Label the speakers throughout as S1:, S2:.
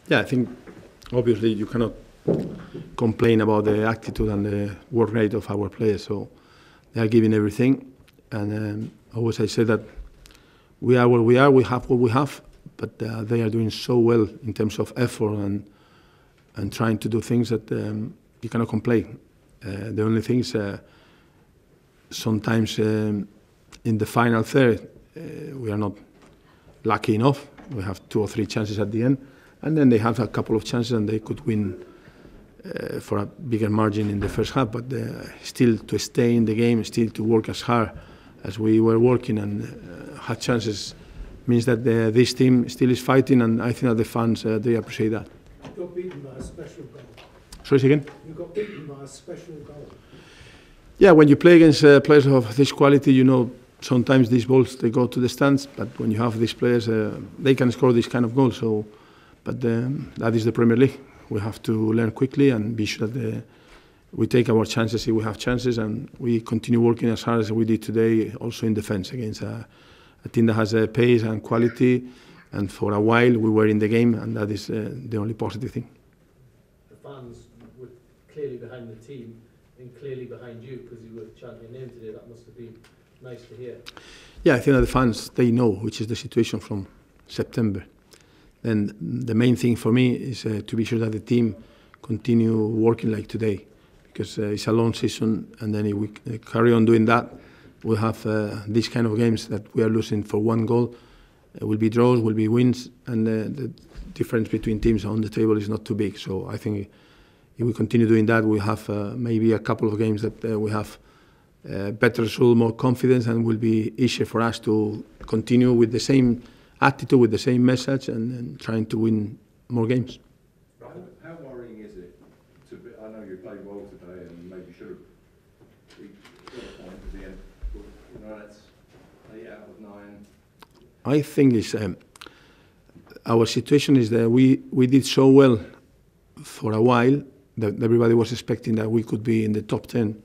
S1: Yeah, I think obviously you cannot complain about the attitude and the work rate of our players. So they are giving everything, and always I say that we are where we are. We have what we have, but they are doing so well in terms of effort and trying to do things that you cannot complain. The only thing is sometimes in the final third we are not lucky enough. We have 2 or 3 chances at the end, and then they have a couple of chances and they could win for a bigger margin in the first half. But still to stay in the game, still to work as hard as we were working and had chances means that this team still is fighting, and I think that the fans they appreciate that.
S2: You got beaten by a special goal.
S1: Sorry, say again?
S2: You got beaten by a special goal.
S1: Yeah, when you play against players of this quality, you know sometimes these balls they go to the stands, but when you have these players, they can score this kind of goals. So, but that is the Premier League. We have to learn quickly and be sure that we take our chances if we have chances, and we continue working as hard as we did today, also in defence against a team that has pace and quality. And for a while we were in the game, and that is the only positive thing.
S3: The fans were clearly behind the team and clearly behind you because you were chanting your name today. That must have been nice to hear.
S1: Yeah, I think that the fans, they know which is the situation from September. And the main thing for me is to be sure that the team continue working like today, because it's a long season, and then if we carry on doing that, we'll have these kind of games that we are losing for 1 goal. Will be draws, will be wins, and the difference between teams on the table is not too big. So I think if we continue doing that, we have maybe a couple of games that we have better result, more confidence, and will be easier for us to continue with the same attitude, with the same message, and trying to win more games.
S4: How worrying is it to be, I know you played well today and maybe should have got a point at the end, but you know, that's 8 out of 9.
S1: I think it's, our situation is that we did so well for a while that everybody was expecting that we could be in the top 10.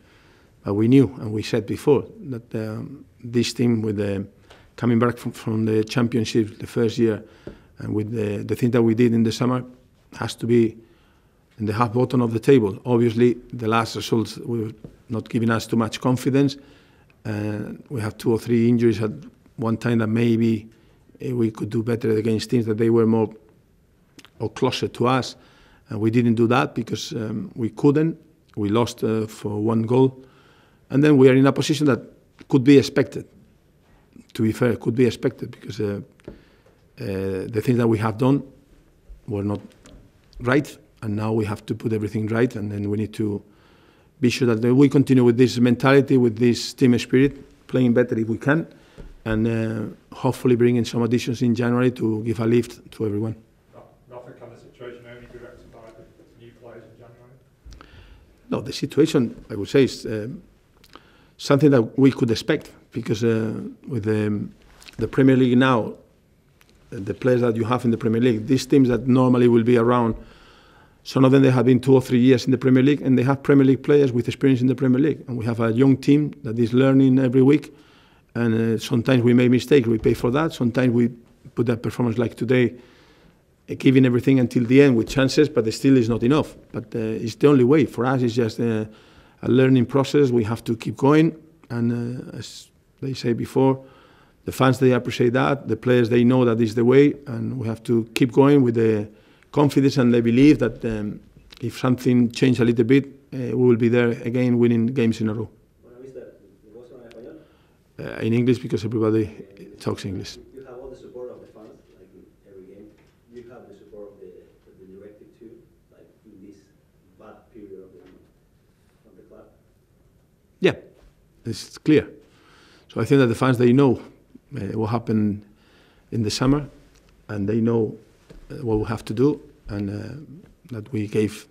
S1: But we knew, and we said before, that this team with the coming back from the championship the first year, and with the thing that we did in the summer, has to be in the half bottom of the table. Obviously, the last results were not giving us too much confidence. We have 2 or 3 injuries at one time that maybe we could do better against teams that they were more or closer to us. And we didn't do that because we couldn't. We lost for 1 goal. And then we are in a position that could be expected. To be fair, could be expected because the things that we have done were not right, and now we have to put everything right, and then we need to be sure that we continue with this mentality, with this team spirit, playing better if we can, and hopefully bringing some additions in January to give a lift to everyone.
S5: Nothing kind of situation only be rectified with new players in January?
S1: No, the situation, I would say, is something that we could expect, because with the Premier League now, the players that you have in the Premier League, these teams that normally will be around, some of them they have been 2 or 3 years in the Premier League, and they have Premier League players with experience in the Premier League. And we have a young team that is learning every week, and sometimes we make mistakes, we pay for that. Sometimes we put that performance like today, giving everything until the end with chances, but it still is not enough. But it's the only way. For us, it's just a learning process. We have to keep going, and as they say before, the fans, they appreciate that. The players, they know that is the way, and we have to keep going with the confidence, and they believe that if something changes a little bit, we will be there again, winning games in a row. In English, because everybody talks English.
S6: You have all the support of the fans, like in every game. You have the support of the directive too, like in this bad period of the club.
S1: Yeah, it's clear. So I think that the fans, they know what happened in the summer, and they know what we have to do, and that we gave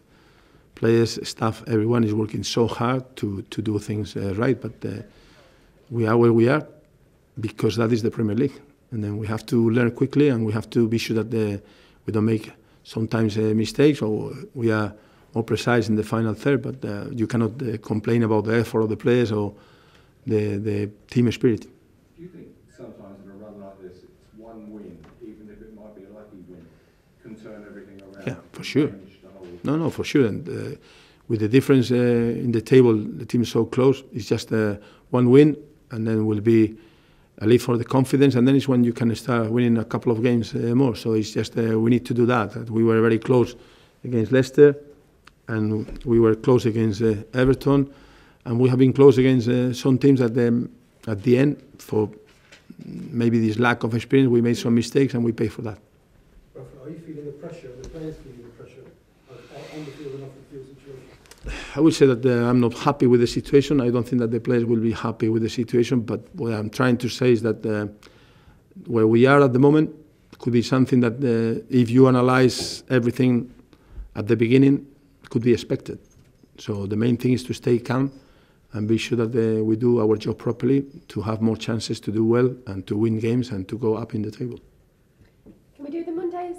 S1: players, staff, everyone is working so hard to do things right. But we are where we are because that is the Premier League, and then we have to learn quickly, and we have to be sure that we don't make sometimes mistakes, or we are more precise in the final third. But you cannot complain about the effort of the players or the team spirit.
S4: Do you think sometimes in a run like this, it's 1 win, even if it might be a lucky win, can turn everything around.
S1: Yeah, for sure.
S4: Change the whole.
S1: No, for sure. And with the difference in the table, the team is so close. It's just one win, and then will be a lead for the confidence, and then it's when you can start winning a couple of games more. So it's just we need to do that. We were very close against Leicester, and we were close against Everton, and we have been close against some teams at the end for maybe this lack of experience. We made some mistakes, and we pay for that.
S2: Rafa, are you feeling the pressure, the players feeling the pressure on the field and off the field situation?
S1: I would say that I'm not happy with the situation. I don't think that the players will be happy with the situation, but what I'm trying to say is that where we are at the moment could be something that if you analyze everything at the beginning, could be expected. So the main thing is to stay calm and be sure that we do our job properly, to have more chances to do well and to win games and to go up in the table.
S7: Can we do the Mondays